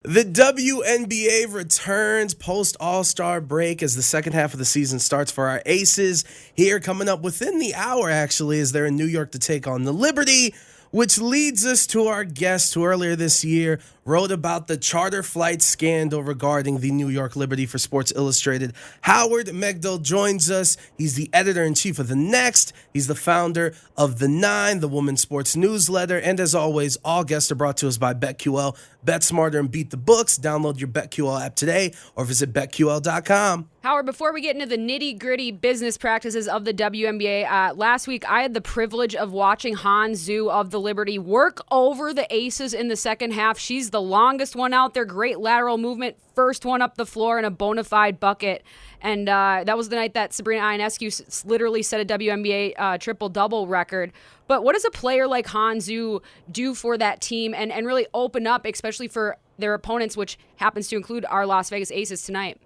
The WNBA returns post AllStar break as the second half of the season starts for our Aces. Here, coming up within the hour, actually, is they're in New York to take on the Liberty, which leads us to our guest who earlier this year wrote about the charter flight scandal regarding the New York Liberty for Sports Illustrated. Howard Megdal joins us. He's the editor-in-chief of The Next. He's the founder of The Nine, the women's sports newsletter. And as always, all guests are brought to us by BetQL. Bet smarter and beat the books. Download your BetQL app today or visit BetQL.com. Howard, before we get into the nitty-gritty business practices of the WNBA, last week I had the privilege of watching Han Zhu of the Liberty work over the Aces in the second half. She's the longest one out there, great lateral movement, first one up the floor in a bona fide bucket. And that was the night that Sabrina Ionescu literally set a WNBA triple-double record. But what does a player like Han Zhu do for that team and really open up, especially for their opponents, which happens to include our Las Vegas Aces tonight?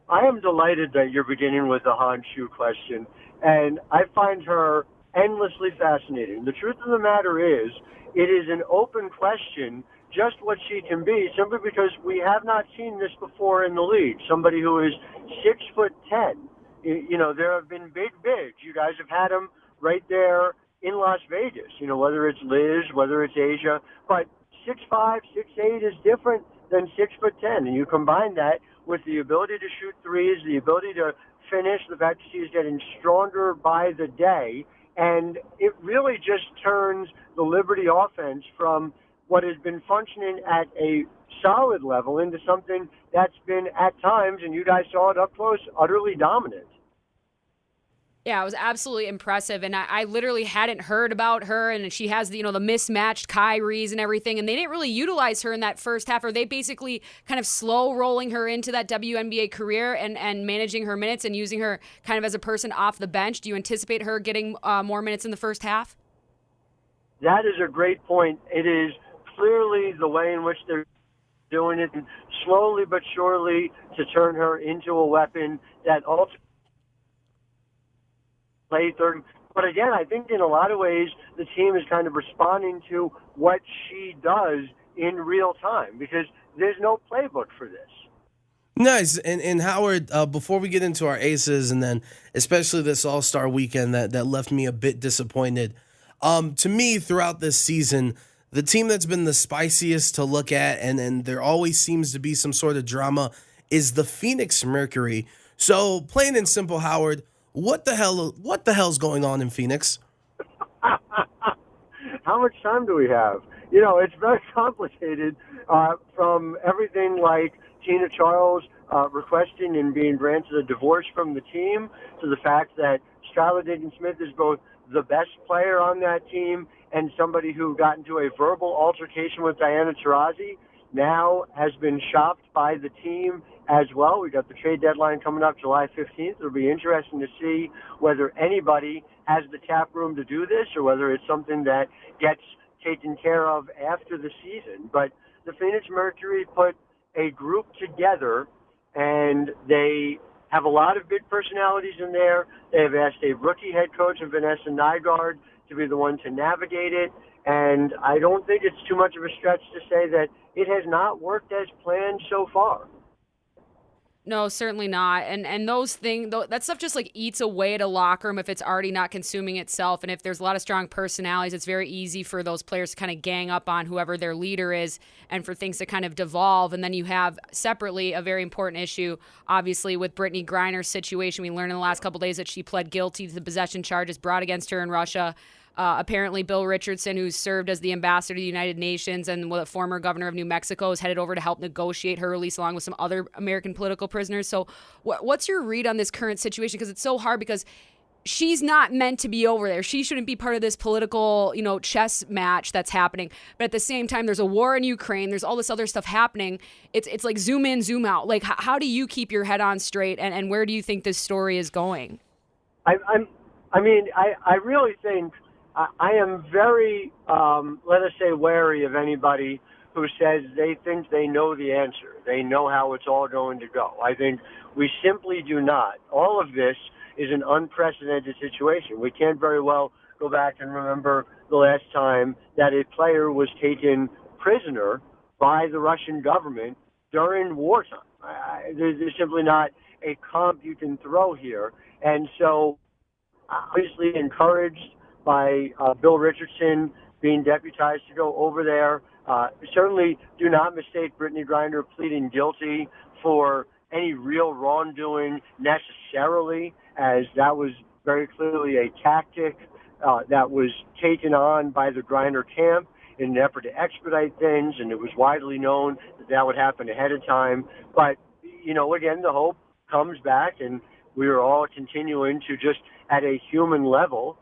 I am delighted that you're beginning with the Han Zhu question, and I find her endlessly fascinating. The truth of the matter is, it is an open question just what she can be, simply because we have not seen this before in the league. Somebody who is 6'10". You know, there have been big bigs. You guys have had them right there in Las Vegas. You know, whether it's Liz, whether it's Asia, but 6'5", 6'8" is different than 6'10", and you combine that with the ability to shoot threes, the ability to finish, the fact that she's getting stronger by the day, and it really just turns the Liberty offense from what has been functioning at a solid level into something that's been at times, and you guys saw it up close, utterly dominant. Yeah, it was absolutely impressive, and I literally hadn't heard about her, and she has the mismatched Kyries and everything, and they didn't really utilize her in that first half. Are they basically kind of slow rolling her into that WNBA career and managing her minutes and using her kind of as a person off the bench? Do you anticipate her getting more minutes in the first half? That is a great point. It is clearly the way in which they're doing it, and slowly but surely to turn her into a weapon that ultimately play third. But again, I think in a lot of ways the team is kind of responding to what she does in real time because there's no playbook for this. Nice. And Howard, before we get into our Aces and then especially this All-Star weekend that left me a bit disappointed, to me throughout this season, the team that's been the spiciest to look at and there always seems to be some sort of drama is the Phoenix Mercury. So plain and simple, Howard, what the hell's going on in Phoenix? How much time do we have? You know, it's very complicated, from everything like Tina Charles requesting and being granted a divorce from the team to the fact that Skylar Diggins-Smith is both the best player on that team and somebody who got into a verbal altercation with Diana Taurasi now has been shopped by the team as well. We got the trade deadline coming up July 15th. It'll be interesting to see whether anybody has the tap room to do this or whether it's something that gets taken care of after the season. But the Phoenix Mercury put a group together, and they have a lot of big personalities in there. They have asked a rookie head coach, Vanessa Nygaard, to be the one to navigate it. And I don't think it's too much of a stretch to say that it has not worked as planned so far. No, certainly not. And those things, that stuff just like eats away at a locker room if it's already not consuming itself. And if there's a lot of strong personalities, it's very easy for those players to kind of gang up on whoever their leader is and for things to kind of devolve. And then you have separately a very important issue, obviously, with Brittney Griner's situation. We learned in the last couple of days that she pled guilty to the possession charges brought against her in Russia. Apparently, Bill Richardson, who's served as the ambassador to the United Nations and the former governor of New Mexico, is headed over to help negotiate her release along with some other American political prisoners. So what's your read on this current situation? Because it's so hard because she's not meant to be over there. She shouldn't be part of this political, chess match that's happening. But at the same time, there's a war in Ukraine. There's all this other stuff happening. It's like zoom in, zoom out. Like, how do you keep your head on straight? And where do you think this story is going? I really think I am very, let us say, wary of anybody who says they think they know the answer. They know how it's all going to go. I think we simply do not. All of this is an unprecedented situation. We can't very well go back and remember the last time that a player was taken prisoner by the Russian government during wartime. There's simply not a comp you can throw here. And so, obviously encouraged by Bill Richardson being deputized to go over there. Certainly do not mistake Brittney Griner pleading guilty for any real wrongdoing necessarily, as that was very clearly a tactic that was taken on by the Griner camp in an effort to expedite things, and it was widely known that that would happen ahead of time. But, again, the hope comes back, and we are all continuing to just, at a human level,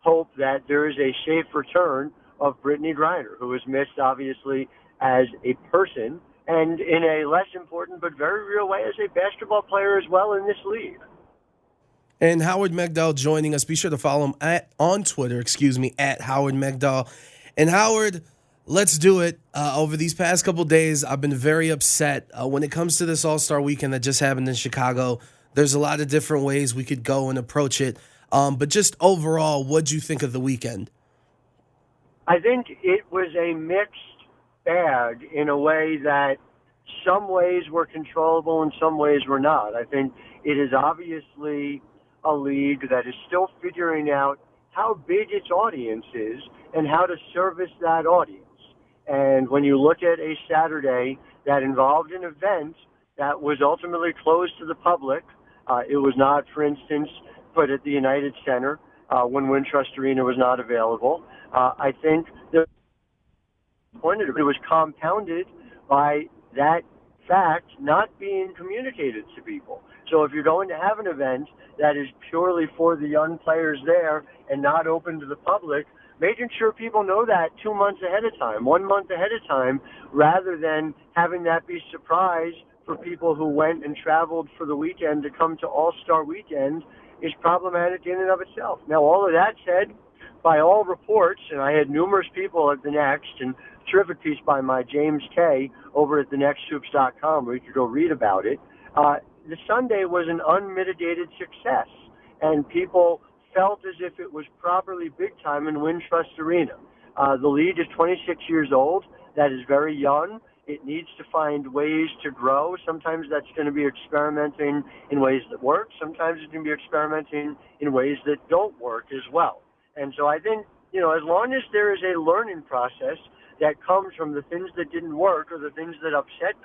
hope that there is a safe return of Brittney Griner, who is missed, obviously, as a person, and in a less important but very real way as a basketball player as well in this league. And Howard Megdal joining us. Be sure to follow him on Twitter, at Howard Megdal. And Howard, let's do it. Over these past couple days, I've been very upset when it comes to this All-Star weekend that just happened in Chicago. There's a lot of different ways we could go and approach it. But just overall, what'd you think of the weekend? I think it was a mixed bag in a way that some ways were controllable and some ways were not. I think it is obviously a league that is still figuring out how big its audience is and how to service that audience. And when you look at a Saturday that involved an event that was ultimately closed to the public, it was not, for instance, put at the United Center when Wintrust Arena was not available. I think the point of it was compounded by that fact not being communicated to people. So if you're going to have an event that is purely for the young players there and not open to the public, making sure people know that 2 months ahead of time, 1 month ahead of time, rather than having that be surprise for people who went and traveled for the weekend to come to All-Star Weekend, is problematic in and of itself. Now, all of that said, by all reports, and I had numerous people at the Next, and a terrific piece by my James Kay over at thenexthoops.com where you could go read about it, the Sunday was an unmitigated success, and people felt as if it was properly big time in Wintrust Arena. The league is 26 years old. That is very young. It needs to find ways to grow. Sometimes that's going to be experimenting in ways that work. Sometimes it's going to be experimenting in ways that don't work as well. And so I think, as long as there is a learning process that comes from the things that didn't work or the things that upset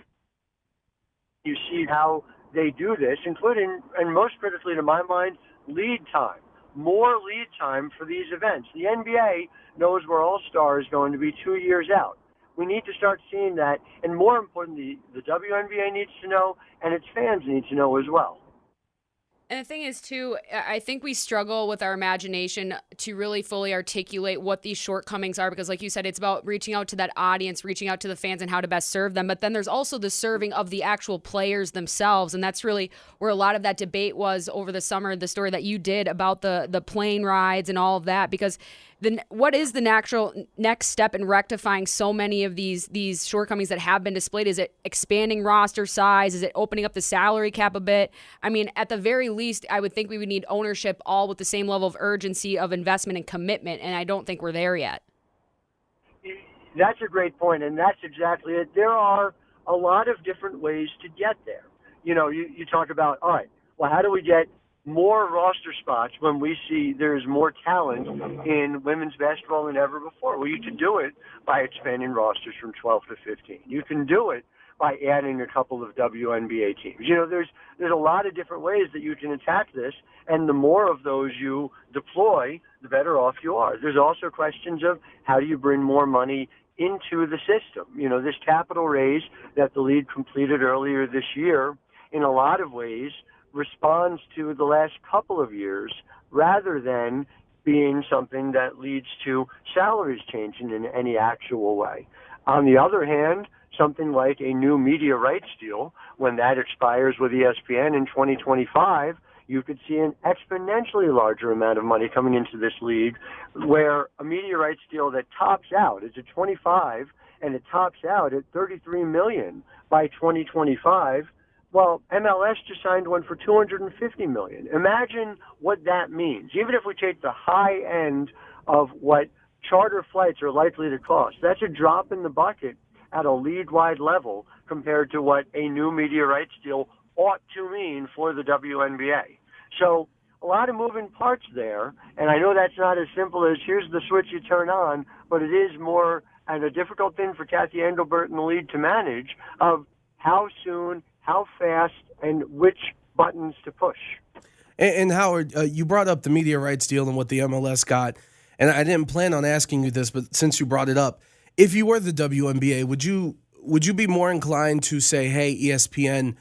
you, see how they do this, including, and most critically to my mind, lead time. More lead time for these events. The NBA knows where All-Star is going to be 2 years out. We need to start seeing that, and more importantly, the WNBA needs to know, and its fans need to know as well. And the thing is, too, I think we struggle with our imagination to really fully articulate what these shortcomings are, because like you said, it's about reaching out to that audience, reaching out to the fans and how to best serve them. But then there's also the serving of the actual players themselves. And that's really where a lot of that debate was over the summer, the story that you did about the plane rides and all of that, because what is the natural next step in rectifying so many of these shortcomings that have been displayed? Is it expanding roster size? Is it opening up the salary cap a bit? I mean, at the very least, I would think we would need ownership all with the same level of urgency of investment and commitment, and I don't think we're there yet. That's a great point, and that's exactly it. There are a lot of different ways to get there. You talk about, all right, well, how do we get more roster spots when we see there's more talent in women's basketball than ever before? Well, you can do it by expanding rosters from 12 to 15. You can do it by adding a couple of WNBA teams. There's a lot of different ways that you can attack this, and the more of those you deploy, the better off you are. There's also questions of how do you bring more money into the system. This capital raise that the league completed earlier this year, in a lot of ways, responds to the last couple of years rather than being something that leads to salaries changing in any actual way. On the other hand, something like a new media rights deal, when that expires with ESPN in 2025, you could see an exponentially larger amount of money coming into this league, where a media rights deal that tops out, it's at 25 and it tops out at $33 million by 2025. Well, MLS just signed one for $250 million. Imagine what that means. Even if we take the high end of what charter flights are likely to cost, that's a drop in the bucket at a league-wide level compared to what a new media rights deal ought to mean for the WNBA. So a lot of moving parts there, and I know that's not as simple as here's the switch you turn on, but it is more and a difficult thing for Kathy Engelbert and the league to manage of how soon, how fast, and which buttons to push. And Howard, you brought up the media rights deal and what the MLS got, and I didn't plan on asking you this, but since you brought it up, if you were the WNBA, would you be more inclined to say, hey, ESPN,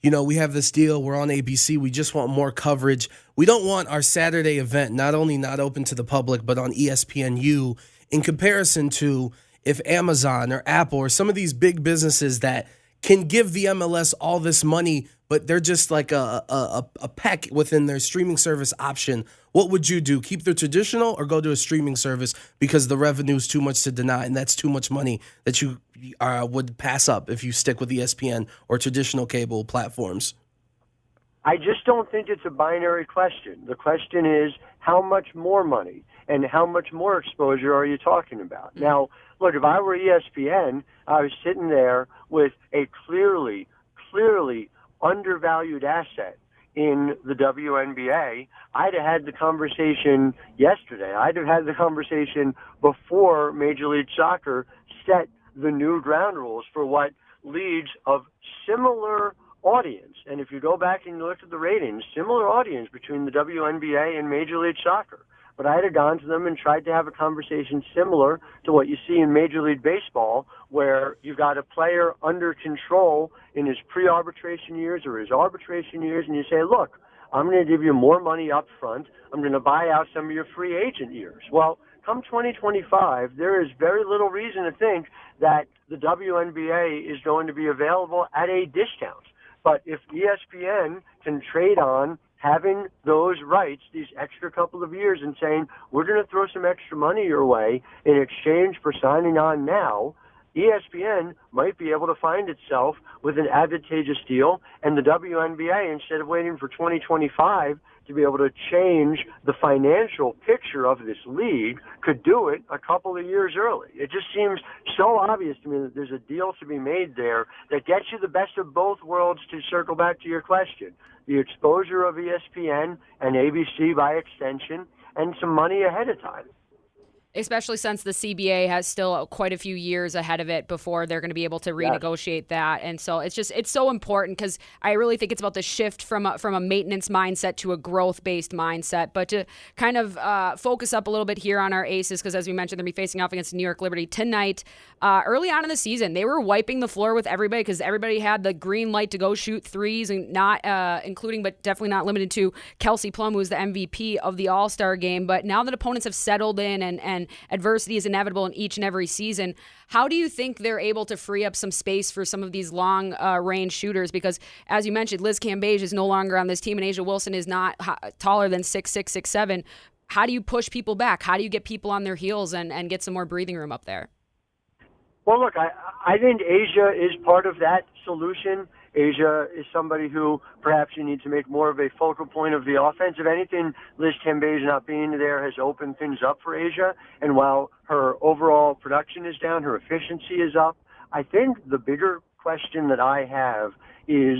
we have this deal, we're on ABC, we just want more coverage. We don't want our Saturday event not only not open to the public, but on ESPNU, in comparison to if Amazon or Apple or some of these big businesses that can give the MLS all this money, but they're just like a peck within their streaming service option. What would you do? Keep the traditional or go to a streaming service because the revenue is too much to deny, and that's too much money that you would pass up if you stick with ESPN or traditional cable platforms? I just don't think it's a binary question. The question is, how much more money and how much more exposure are you talking about? Now, look, if I were ESPN, I was sitting there with a clearly undervalued asset in the WNBA. I'd have had the conversation yesterday. I'd have had the conversation before Major League Soccer set the new ground rules for what leagues of similar audience, and if you go back and you look at the ratings, similar audience between the WNBA and Major League Soccer. But I'd have gone to them and tried to have a conversation similar to what you see in Major League Baseball, where you've got a player under control in his pre-arbitration years or his arbitration years, and you say, look, I'm going to give you more money up front. I'm going to buy out some of your free agent years. Well, come 2025, there is very little reason to think that the WNBA is going to be available at a discount. But if ESPN can trade on having those rights these extra couple of years and saying, we're going to throw some extra money your way in exchange for signing on now, ESPN might be able to find itself with an advantageous deal, and the WNBA, instead of waiting for 2025 to be able to change the financial picture of this league, could do it a couple of years early. It just seems so obvious to me that there's a deal to be made there that gets you the best of both worlds, to circle back to your question. The exposure of ESPN and ABC by extension, and some money ahead of time. Especially since the CBA has still quite a few years ahead of it before they're going to be able to renegotiate that. And so it's so important, because I really think it's about the shift from a maintenance mindset to a growth-based mindset. But to kind of focus up a little bit here on our Aces, because as we mentioned, they'll be facing off against New York Liberty tonight. Early on in the season, they were wiping the floor with everybody because everybody had the green light to go shoot threes, and not including, but definitely not limited to, Kelsey Plum, who was the MVP of the AllStar game. But now that opponents have settled in and adversity is inevitable in each and every season, how do you think they're able to free up some space for some of these long-range shooters? Because, as you mentioned, Liz Cambage is no longer on this team, and Asia Wilson is not taller than 6'6", 6'7". How do you push people back? How do you get people on their heels and get some more breathing room up there? Well, look, I think Asia is part of that solution. Asia is somebody who perhaps you need to make more of a focal point of the offense. If anything, Liz Cambage not being there has opened things up for Asia. And while her overall production is down, her efficiency is up. I think the bigger question that I have is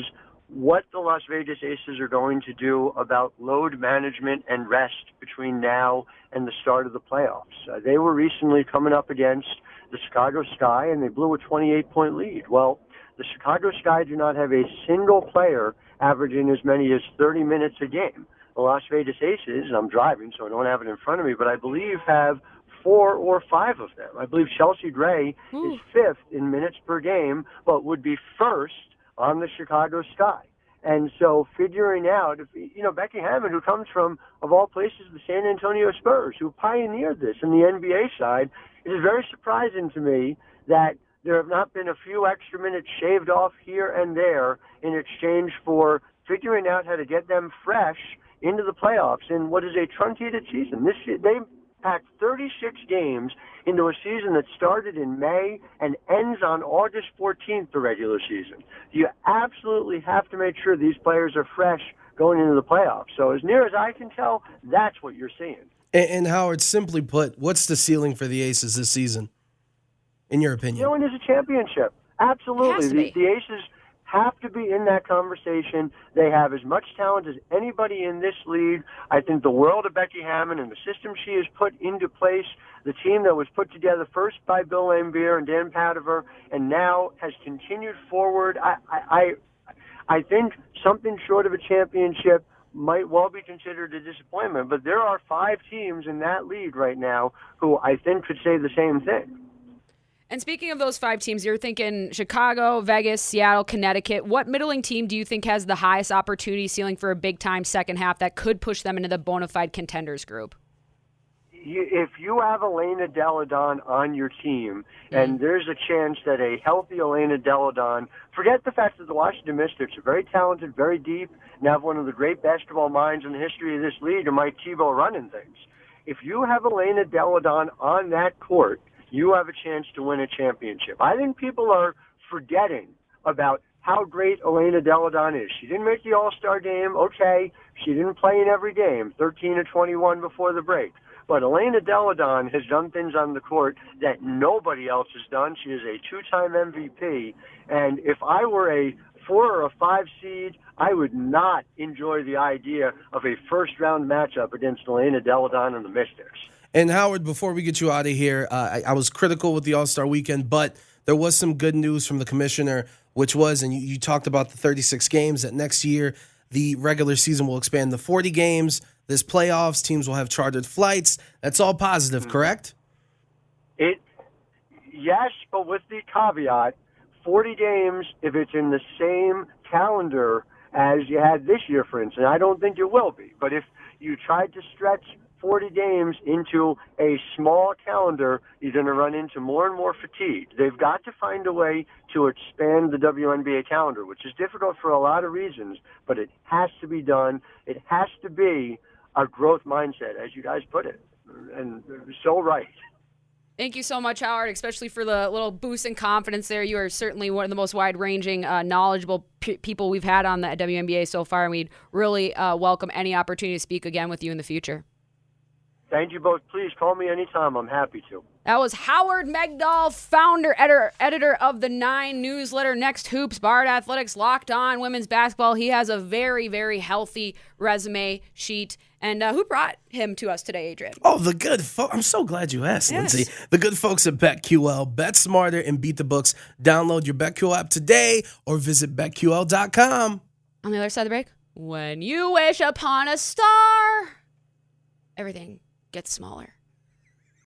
what the Las Vegas Aces are going to do about load management and rest between now and the start of the playoffs. They were recently coming up against the Chicago Sky, and they blew a 28-point lead. Well, the Chicago Sky do not have a single player averaging as many as 30 minutes a game. The Las Vegas Aces, and I'm driving, so I don't have it in front of me, but I believe have 4 or 5 of them. I believe Chelsea Gray is 5th in minutes per game, but would be first on the Chicago Sky. And so figuring out, Becky Hammond, who comes from, of all places, the San Antonio Spurs, who pioneered this in the NBA side, it is very surprising to me that there have not been a few extra minutes shaved off here and there in exchange for figuring out how to get them fresh into the playoffs in what is a truncated season. They packed 36 games into a season that started in May and ends on August 14th, the regular season. You absolutely have to make sure these players are fresh going into the playoffs. So as near as I can tell, that's what you're seeing. And Howard, simply put, what's the ceiling for the Aces this season? in your opinion? You know, and there's a championship. Absolutely. Has to be. The Aces have to be in that conversation. They have as much talent as anybody in this league. I think the world of Becky Hammon and the system she has put into place, the team that was put together first by Bill Laimbeer and Dan Padover, and now has continued forward. I think something short of a championship might well be considered a disappointment, but there are 5 teams in that league right now who I think could say the same thing. And speaking of those 5 teams, you're thinking Chicago, Vegas, Seattle, Connecticut. What middling team do you think has the highest opportunity ceiling for a big-time second half that could push them into the bona fide contenders group? If you have Elena Delle Donne on your team, and there's a chance that a healthy Elena Delle Donne, forget the fact that the Washington Mystics are very talented, very deep, and have one of the great basketball minds in the history of this league, and Mike Tebow running things. If you have Elena Delle Donne on that court, you have a chance to win a championship. I think people are forgetting about how great Elena Delle Donne is. She didn't make the All-Star game, okay. She didn't play in every game, 13 of 21 before the break. But Elena Delle Donne has done things on the court that nobody else has done. She is a 2-time MVP. And if I were a 4 or a 5 seed, I would not enjoy the idea of a first-round matchup against Elena Delle Donne and the Mystics. And Howard, before we get you out of here, I was critical with the All-Star weekend, but there was some good news from the commissioner, which was, and you talked about the 36 games, that next year the regular season will expand to 40 games. There's playoffs. Teams will have chartered flights. That's all positive, correct? Yes, but with the caveat, 40 games, if it's in the same calendar as you had this year, for instance. I don't think it will be. But if you tried to stretch 40 games into a small calendar, you're going to run into more and more fatigue. They've got to find a way to expand the WNBA calendar, which is difficult for a lot of reasons, but it has to be done. It has to be a growth mindset, as you guys put it. And so right. Thank you so much, Howard, especially for the little boost in confidence there. You are certainly one of the most wide-ranging, knowledgeable people we've had on the WNBA so far, and we'd really welcome any opportunity to speak again with you in the future. Thank you both. Please call me anytime. I'm happy to. That was Howard Megdal, founder, editor of the 9 newsletter, Next Hoops, Bard Athletics, Locked On Women's Basketball. He has a very, very healthy resume sheet. And who brought him to us today, Adrian? Oh, the good folks. I'm so glad you asked, Yes. Lindsay. The good folks at BetQL. Bet smarter and beat the books. Download your BetQL app today or visit BetQL.com. On the other side of the break, when you wish upon a star, everything gets smaller.